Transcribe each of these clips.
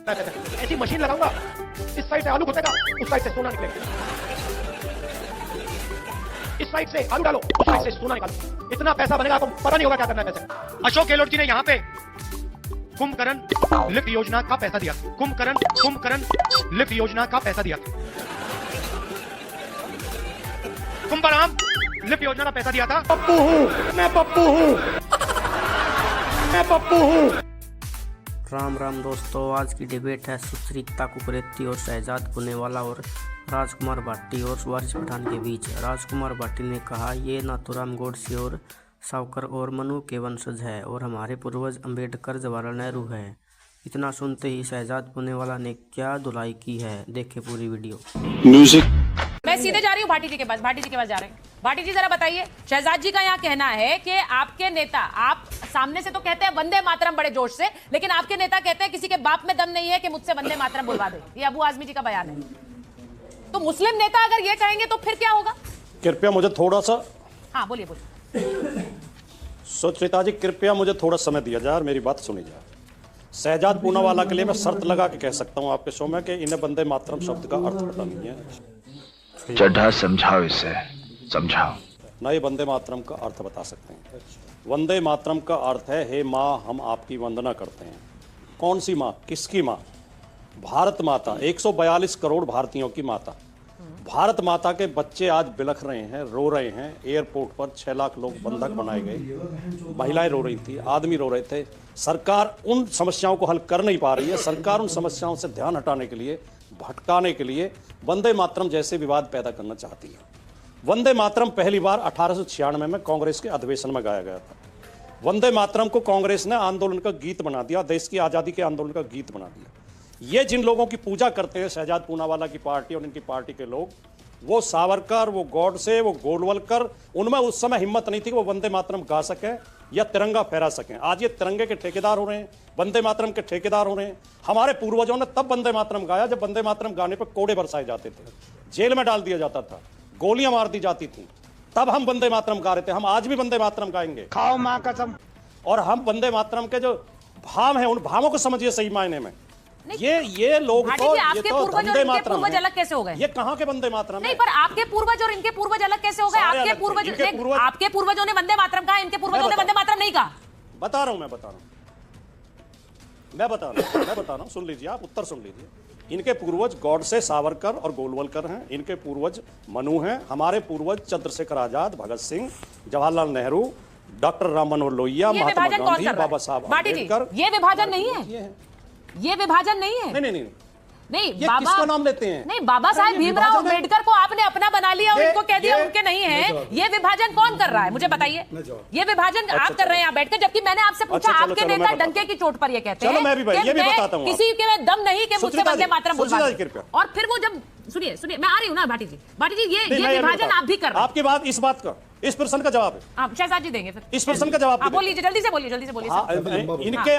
ऐसी मशीन लगाऊंगा, इस साइड से आलू घुसेगा, उस साइड से सोना निकलेगा। इस साइड से आलू डालो, उस साइड से सोना निकालो। इतना पैसा बनेगा, आपको पता नहीं होगा क्या करना है पैसे। अशोक गहलोत जी ने यहाँ पे कुंभकर्ण लिफ्ट योजना का पैसा दिया। कुंभकर्ण लिफ्ट योजना का पैसा दिया। कुंभराम लिफ्ट योजना का पैसा दिया था। पप्पू हूँ मैं, पप्पू हूँ मैं, पप्पू हूँ। राम राम दोस्तों, आज की डिबेट है सुचरिता कुकरेती और शहजाद पुनेवाला और राजकुमार भाटी और वारिस पठान के बीच। राजकुमार भाटी ने कहा, ये नाथूराम गोडसे और सावरकर और मनु के वंशज है और हमारे पूर्वज अंबेडकर जवाहरलाल नेहरू है। इतना सुनते ही शहजाद पुनेवाला ने क्या धुलाई की है, देखे पूरी वीडियो। म्यूजिक। मैं सीधे जा रही हूँ भाटी जी के पास। भाटी जी के पास जा रहे हैं। भाटी जी जरा बताइए, शहजाद जी का यहाँ कहना है कि आपके नेता, आप सामने से तो कहते हैं वंदे मातरम बड़े जोश से, लेकिन आपके नेता कहते हैं किसी के बाप में दम नहीं है कि मुझसे वंदे मातरम बुलवा दे। ये अबू आजमी जी का बयान है। तो मुस्लिम नेता अगर ये कहेंगे तो फिर क्या होगा? कृपया मुझे थोड़ा सा, हाँ बोलिए बोलिए। सुचरिता जी कृपया मुझे थोड़ा समय दिया जाए और मेरी बात सुनी जाए। शहजाद पूनावाला के लिए मैं शर्त लगा के कह सकता हूँ आपके शो में कि इन्हें वंदे मातरम शब्द का अर्थ पता नहीं है। चड्ढा समझाओ, इसे समझाओ। ना ये वंदे मातरम का अर्थ बता सकते हैं। वंदे मातरम का अर्थ है, हे माँ हम आपकी वंदना करते हैं। कौन सी माँ, किसकी माँ? भारत माता, 142 करोड़ भारतीयों की माता। भारत माता के बच्चे आज बिलख रहे हैं, रो रहे हैं। एयरपोर्ट पर 6 लाख लोग बंधक बनाए गए, महिलाएं रो रही थी, आदमी रो रहे थे। सरकार उन समस्याओं को हल कर नहीं पा रही है। सरकार उन समस्याओं से ध्यान हटाने के लिए, भटकाने के लिए वंदे मातरम जैसे विवाद पैदा करना चाहती है। वंदे मातरम पहली बार 1896 में कांग्रेस के अधिवेशन में गाया गया था। वंदे मातरम को कांग्रेस ने आंदोलन का गीत बना दिया, देश की आज़ादी के आंदोलन का गीत बना दिया। ये जिन लोगों की पूजा करते हैं, शहजाद पूनावाला की पार्टी और इनकी पार्टी के लोग, वो सावरकर, वो गोडसे, वो गोलवलकर, उनमें उस समय हिम्मत नहीं थी कि वो वंदे मातरम गा सकें या तिरंगा फहरा सकें। आज ये तिरंगे के ठेकेदार हो रहे हैं, वंदे मातरम के ठेकेदार हो रहे हैं। हमारे पूर्वजों ने तब वंदे मातरम गाया जब वंदे मातरम गाने पर कोड़े बरसाए जाते थे, जेल में डाल दिया जाता था, गोलियां मार दी जाती थी। तब हम वंदे मातरम गा रहे थे। हम आज भी वंदे मातरम गाएंगे, खाओ मां कसम। और हम वंदे मातरम के जो भाव हैं, उन भावों को समझिए सही मायने में। ये लोग तो वंदे मातरम पूर्वज अलग कैसे हो गए? ये कहाँ के वंदे मातरम? नहीं, पर आपके पूर्वज और इनके पूर्वज अलग कैसे हो गए? आपके पूर्वजों ने वंदे मातरम कहा, इनके पूर्वजों ने वंदे मातरम नहीं कहा। बता रहा हूं, मैं बता रहा हूं, सुन लीजिए, आप उत्तर सुन लीजिए। इनके पूर्वज गॉडसे, सावरकर और गोलवलकर हैं। इनके पूर्वज मनु हैं। हमारे पूर्वज चंद्रशेखर आजाद, भगत सिंह, जवाहरलाल नेहरू, डॉक्टर राम मनोहर लोहिया, महात्मा गांधी, बाबा साहब अम्बेडकर। ये विभाजन नहीं है, ये विभाजन नहीं है। नहीं, ये किसका नाम लेते हैं? नहीं, बाबा साहेब भीमराव अम्बेडकर को आपने अपना बना लिया और उनको कह दिया उनके नहीं है। ये विभाजन कौन कर रहा है, मुझे बताइए। ये विभाजन आप कर रहे हैं यहाँ बैठकर, जबकि मैंने आपसे पूछा, आपके नेता डंके की चोट पर ये कहते हैं किसी के दम नहीं कि मुझसे वंदे मातरम बुलवा दे। और फिर वो जब, सुनिए मैं आ रही हूँ ना भाटी जी, ये विभाजन आप भी कर रहे हैं। आपकी बात, इस बात का, इस प्रश्न का जवाब है, शहजाद जी देंगे फिर इस प्रश्न का जवाब। बोलिए, जल्दी से बोलिए। इनके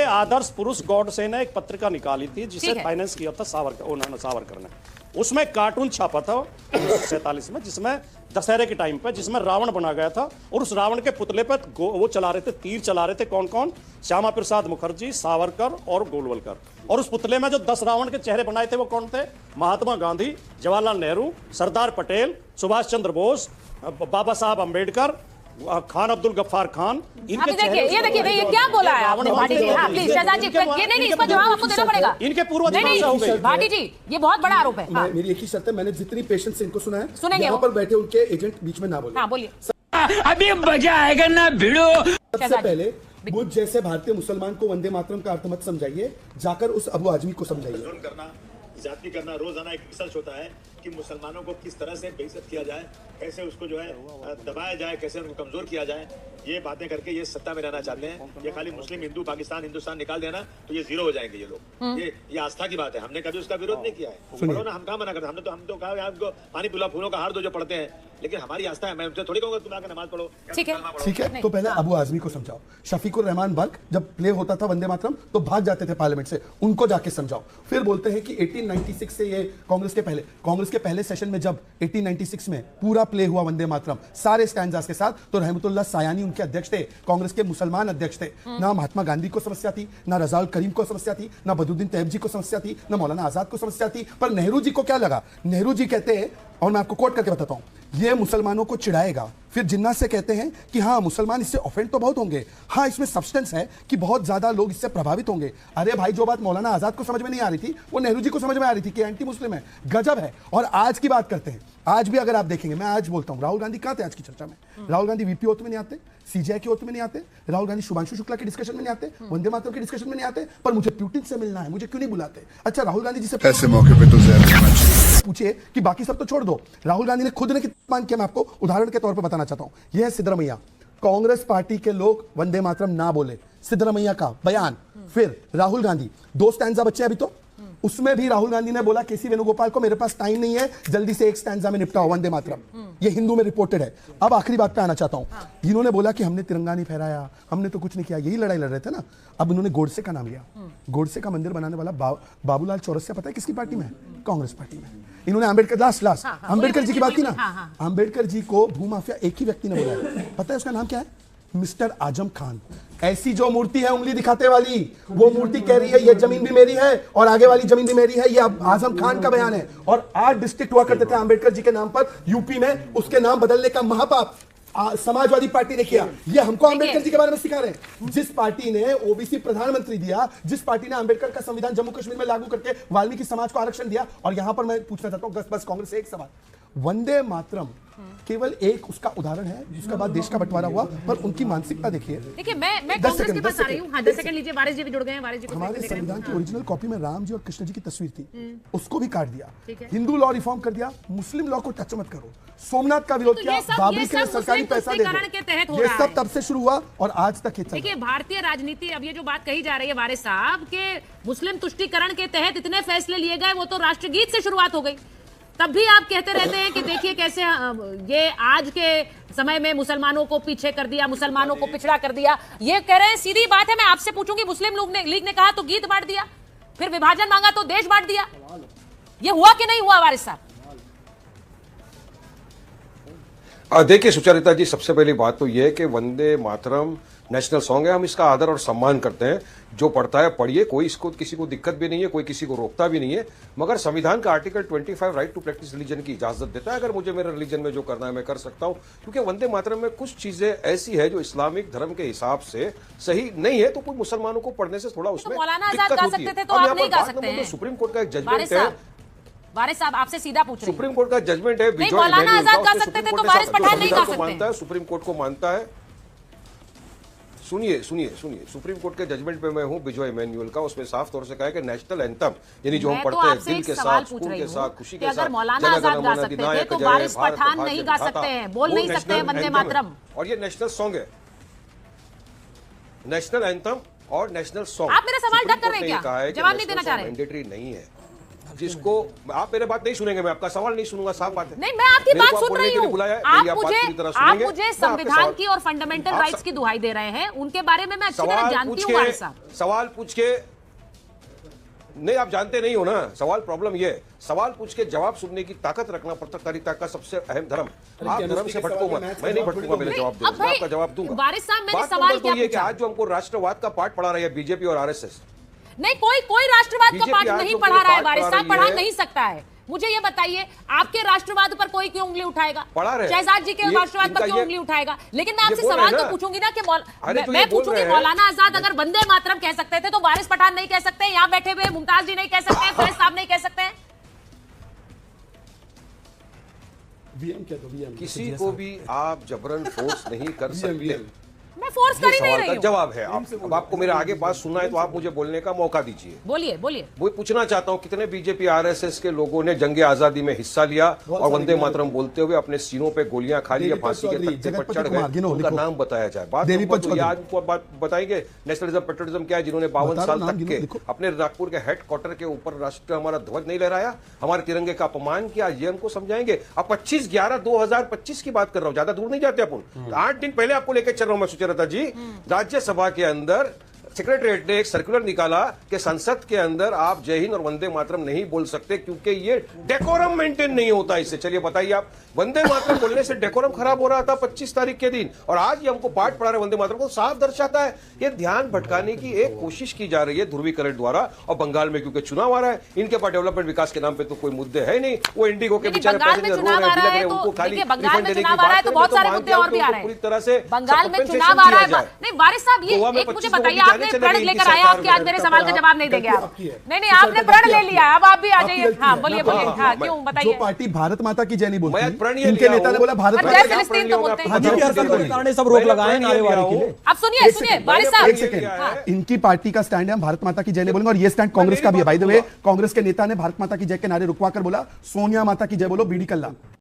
आदर्श पुरुष गॉडसे ने एक पत्रिका निकाली थी जिसे फाइनेंस किया था सावरकर ने। उसमें कार्टून छापा था 1947 में, जिसमें दशहरे के टाइम पे, जिसमें रावण बना गया था और उस रावण के पुतले पे वो चला रहे थे, तीर चला रहे थे। कौन कौन? श्यामा प्रसाद मुखर्जी, सावरकर और गोलवलकर। और उस पुतले में जो 10 रावण के चेहरे बनाए थे वो कौन थे? महात्मा गांधी, जवाहरलाल नेहरू, सरदार पटेल, सुभाष चंद्र बोस, बाबा साहब अम्बेडकर, खान अब्दुल गफ्फार खान। इनके देखिए ये क्या बोला है आपने भाटी जी? हाँ प्लीज शहजाद जी, ये नहीं, इसका जवाब आपको देना पड़ेगा। इनके पूर्वज नहीं भाटी जी, ये बहुत बड़ा आरोप है। मेरी एक ही शर्त है, मैंने जितनी पेशेंस से इनको सुना है, सुनेंगे यहाँ पर बैठे उनके एजेंट बीच में ना बोले। हाँ बोलिए। अभी मजा आएगा ना भिड़ो। सबसे पहले मुझ जैसे भारतीय मुसलमान को वंदे मातरम का अर्थ मत समझाइए, जाकर उस अबू आजमी को समझाइए। जाति करना रोजाना एक रिसर्च होता है कि मुसलमानों को किस तरह से बेइज्जत किया जाए, कैसे उसको जो है दबाया जाए, कैसे उनको कमजोर किया जाए। ये बातें करके ये सत्ता में रहना चाहते हैं। ये खाली मुस्लिम, हिंदू, पाकिस्तान, हिंदुस्तान निकाल देना तो ये जीरो हो जाएंगे ये लोग। ये आस्था की बात है, हमने कभी उसका विरोध नहीं किया है। ना, हम कहाँ मना करते? हम तो कहा आपको पानी पिला, फूलों का हार दो जो पढ़ते हैं, लेकिन हमारी आस्था है। मैं उनसे थोड़ी कहूँगा तुम आकर नमाज पढ़ो। ठीक है, तो पहले अबू आजमी को समझाओ। शफीकुर रहमान बल्क, जब प्ले होता था वंदे मातरम तो भाग जाते थे पार्लियामेंट से, उनको जाके समझाओ। फिर बोलते हैं कि 1896 से ये कांग्रेस कांग्रेस के पहले सेशन में जब 1896 में पूरा प्ले हुआ वंदे मातरम सारे स्टैंजास के साथ, तो रहमतुल्लाह सायानी उनके अध्यक्ष थे, कांग्रेस के मुसलमान अध्यक्ष थे। ना महात्मा गांधी को समस्या थी, ना रजाउल करीम को समस्या थी, ना बदरुद्दीन तैयब जी को समस्या थी, ना मौलाना आजाद को समस्या थी। पर नेहरू जी को क्या लगा? नेहरू जी कहते हैं, और मैं आपको कोट करके बताता हूं, ये मुसलमानों को चिढ़ाएगा। फिर जिन्ना से कहते हैं कि हाँ मुसलमान इससे ऑफेंड तो बहुत होंगे, हाँ इसमें सब्सटेंस है कि बहुत ज्यादा लोग इससे प्रभावित होंगे। अरे भाई, जो बात मौलाना आजाद को समझ में नहीं आ रही थी वो नेहरू जी को समझ में आ रही थी कि एंटी मुस्लिम है। गजब है। और आज की बात करते हैं, आज भी अगर आप देखेंगे, मैं आज बोलता हूं, राहुल गांधी कहां थे आज की चर्चा में? राहुल गांधी वीपी ओथ में नहीं आते, सीजीआई के ओथ में नहीं आते, राहुल गांधी शुभांशु शुक्ला के डिस्कशन में नहीं आते, वंदे मातरम के डिस्कशन में नहीं आते। पर मुझे पुतिन से मिलना है, मुझे क्यों नहीं बुलाते? अच्छा, राहुल गांधी जी से ऐसे मौके पे तो पूछिए कि बाकी सब तो छोड़ दो, राहुल गांधी ने खुद ने कितना मान किया, मैं आपको उदाहरण के तौर पर बताना चाहता हूं। यह है सिद्धरमैया, कांग्रेस पार्टी के लोग वंदे मातरम ना बोले, सिद्धरमैया का बयान। फिर राहुल गांधी, 2 स्टैंजा बच्चे अभी तो, उसमें भी राहुल गांधी ने बोला केसी वेणुगोपाल को, मेरे पास टाइम नहीं है, जल्दी से एक स्टैंजा में निपटाओ वंदे मातरम। ये हिंदू में रिपोर्टेड है। अब आखिरी बात पे आना चाहता हूं। इन्होंने बोला कि हमने तिरंगा नहीं फहराया, हमने तो कुछ नहीं किया, यही लड़ाई लड़ रहे थे ना। अब इन्होंने गोडसे का नाम लिया। गोडसे का मंदिर बनाने वाला बाबूलाल चौरसिया पता है किसकी पार्टी में है? कांग्रेस पार्टी में। इन्होंने अंबेडकर लास्ट अंबेडकर जी की बात की ना, अंबेडकर जी को भूमाफिया एक ही व्यक्ति ने बोला है, पता है उसका नाम क्या है? मिस्टर आजम खान। ऐसी जो मूर्ति है उंगली दिखाते वाली, वो मूर्ति कह रही है ये जमीन भी मेरी है और आगे वाली जमीन भी मेरी है। ये आजम खान का बयान है। और 8 डिस्ट्रिक्ट हुआ करते थे अंबेडकर जी के नाम पर यूपी में, उसके नाम बदलने का महापाप समाजवादी पार्टी ने किया। ये हमको अंबेडकर जी के बारे में सिखा रहे हैं। जिस पार्टी ने ओबीसी प्रधानमंत्री दिया, जिस पार्टी ने अंबेडकर का संविधान जम्मू कश्मीर में लागू करके वाल्मीकि समाज को आरक्षण दिया। और यहां पर मैं पूछना चाहता हूं बस कांग्रेस से एक सवाल, वंदे मातरम केवल एक उसका उदाहरण है, जिसके बाद देश का बंटवारा हुआ, पर उनकी मानसिकता देखिए। देखिए, मैं कांग्रेस के पास आ रही हूं। हाँ, 10 सेकंड लीजिए। वारिस जी भी जुड़ गए हैं। वारिस जी, हमारे संविधान की ओरिजिनल कॉपी में राम जी और कृष्ण जी की तस्वीर थी, उसको भी काट दिया। हिंदू लॉ रिफॉर्म कर दिया, मुस्लिम लॉ को टच मत करो। सोमनाथ का विरोध किया, बाबरी के लिए सरकारी पैसा दे दो। ये सब तब से शुरू हुआ और आज तक ये चल रहा है। देखिए, भारतीय राजनीति, अब ये जो बात कही जा रही है वारिस साहब के मुस्लिम तुष्टीकरण के तहत इतने फैसले लिए गए, वो तो राष्ट्रगीत से शुरुआत हो गई। तब भी आप कहते रहते हैं कि देखिए कैसे ये आज के समय में मुसलमानों को पीछे कर दिया, मुसलमानों को पिछड़ा कर दिया। ये कह रहे हैं, सीधी बात है, मैं आपसे पूछूंगी, मुस्लिम लीग ने कहा तो गीत बांट दिया, फिर विभाजन मांगा तो देश बांट दिया। ये हुआ कि नहीं हुआ वारिस साहब? देखिए सुचरिता जी, सबसे पहली बात तो यह है कि वंदे मातरम नेशनल सॉन्ग है, हम इसका आदर और सम्मान करते हैं। जो पढ़ता है पढ़िए, कोई इसको किसी को दिक्कत भी नहीं है, कोई किसी को रोकता भी नहीं है। मगर संविधान का article 25 right to practice religion की इजाजत देता है। अगर मुझे मेरे रिलीजन में जो करना है मैं कर सकता हूं, क्योंकि वंदे मातरम में कुछ चीजें ऐसी है जो इस्लामिक धर्म के हिसाब से सही नहीं है, तो कोई मुसलमानों को पढ़ने से थोड़ा उसमें दिक्कत होती है। सुप्रीम कोर्ट का एक जजमेंट है, वारिस साहब आपसे सीधा पूछ रहे हैं, सुप्रीम कोर्ट का जजमेंट है, मौलाना आजाद गा सकते थे तो वारिस पठान नहीं गा सकते? सुप्रीम कोर्ट को मानता है। सुनिए, सुप्रीम कोर्ट के जजमेंट पे मैं हूं, बिजॉय मैनुअल का, उसमें साफ तौर से कहा है कि नेशनल एंथम, यानी जो हम पढ़ते हैं दिल के साथ, सुकून के साथ, खुशी के साथ, अगर मौलाना आजाद गा सकते थे तो वारिस पठान नहीं गा सकते हैं, बोल नहीं सकते हैं वंदे मातरम। और ये नेशनल सॉन्ग है, नेशनल एंथम और नेशनल सॉन्ग। आप मेरा सवाल ढक कर रहे हैं क्या? जवाब नहीं देना चाह रहे? मैंडेटरी नहीं है, जिसको आप मेरे बात नहीं सुनेंगे, मैं आपका सवाल नहीं सुनूंगा, साफ बात है। नहीं, मैं आपकी बात सुन रही हूँ। आप मुझे संविधान की और फंडामेंटल राइट्स की दुहाई दे रहे हैं, उनके बारे में मैं अच्छी तरह जानती हूँ वारिस साहब। सवाल पूछ के नहीं, आप जानते नहीं हो ना सवाल। प्रॉब्लम ये, सवाल पूछ के जवाब सुनने की ताकत रखना पत्रकारिता का सबसे अहम धर्म। आप धर्म से भटको मत, मैं नहीं भटकूंगा, मेरे जवाब दूंगा, मैं आपका जवाब दूंगा। वारिस साहब, मैंने सवाल क्या पूछा? आज जो हमको राष्ट्रवाद का पाठ पढ़ा रही है बीजेपी और आरएसएस, नहीं, कोई राष्ट्रवाद का पाठ नहीं पढ़ा रहा है वारिस साहब, पढ़ा नहीं सकता है। मुझे ये बताइए, आपके राष्ट्रवाद पर कोई क्यों उंगली उठाएगा? शहजाद जी के राष्ट्रवाद पर क्यों उंगली उठाएगा? लेकिन मैं आपसे सवाल तो पूछूंगी ना कि मैं पूछूंगी, मौलाना आजाद अगर वंदे मातरम कह सकते थे तो वारिस पठान नहीं कह सकते? यहाँ बैठे हुए मुमताज जी नहीं कह सकते? फैज साहब नहीं कह सकते? किसी को भी आप जबरन फोर्स नहीं कर सकते। मैं फोर्स कर ही नहीं रही हूं। जवाब है। अब आपको मेरा आगे बात सुनना है तो आप मुझे बोलने का मौका दीजिए। बोलिए। वो पूछना चाहता हूं, कितने बीजेपी आरएसएस के लोगों ने जंगे आजादी में हिस्सा लिया और वंदे मातरम बोलते हुए अपने सीनों पे गोलियां खा ली या फांसी के तख्ते पर चढ़ गए? उनका नाम बताया जाए। बात बताएंगे नेशनलिज्म पेट्रियटिज्म क्या है, जिन्होंने 52 साल तक के अपने नागपुर के हेडक्वार्टर के ऊपर राष्ट्र हमारा ध्वज नहीं लहराया, हमारे तिरंगे का अपमान किया, ये हमको समझाएंगे। अब 25/11/2025 की बात कर रहा हूं, ज्यादा दूर नहीं जाते अपन। 8 दिन पहले आपको लेकर चल रहा हूं मैं सुचरिता जी। राज्यसभा के अंदर सेक्रेटरीट ने एक सर्कुलर निकाला कि संसद के अंदर आप जय हिंद और वंदे मातरम नहीं बोल सकते क्योंकि ये डेकोरम मेंटेन नहीं होता इससे। चलिए बताइए आप, वंदे मातरम बोलने से डेकोरम खराब हो रहा था 25 तारीख के दिन, और आज ये हमको पाठ पढ़ा रहे वंदे मातरम को, साफ दर्शाता है ये ध्यान भटकाने की एक कोशिश की जा रही है ध्रुवीकरण द्वारा। और बंगाल में क्योंकि चुनाव आ रहा है, इनके पास डेवलपमेंट विकास के नाम पे तो कोई मुद्दे है नहीं, वो इंडिगो के बेचारे बंगाल में चुनाव आ रहा है तो देखिए, बंगाल में चुनाव आ रहा है तो बहुत सारे मुद्दे और भी आ रहे हैं। पूरी तरह से बंगाल में चुनाव आ रहा है। नहीं वारिस साहब, ये एक मुझे बताइए, आपने प्रण लेकर आया, आपके आज मेरे सवाल का जवाब नहीं देंगे आप। नहीं आपने प्रण ले लिया, अब आप भी आ जाइए। हाँ बोलिए बोलिए, हाँ क्यों बताइए। जो पार्टी भारत माता की जय नहीं बोलती, इनके नेता ने बोला भारत जय फिलिस्तीन तो बोलते हैं। सब रोक लगाए नारेबाजी के लिए। अब सुनिए सुनिए वारिस साहब, एक सेकंड, इनकी पार्टी का स्टैंड है हम भारत माता की जय नहीं बोलेंगे, और ये स्टैंड कांग्रेस का भी है। बाय द वे, कांग्रेस के नेता ने भारत माता की जय के नारे रुकवा कर बोला सोनिया माता की जय बोलो, बीडी कल्ला।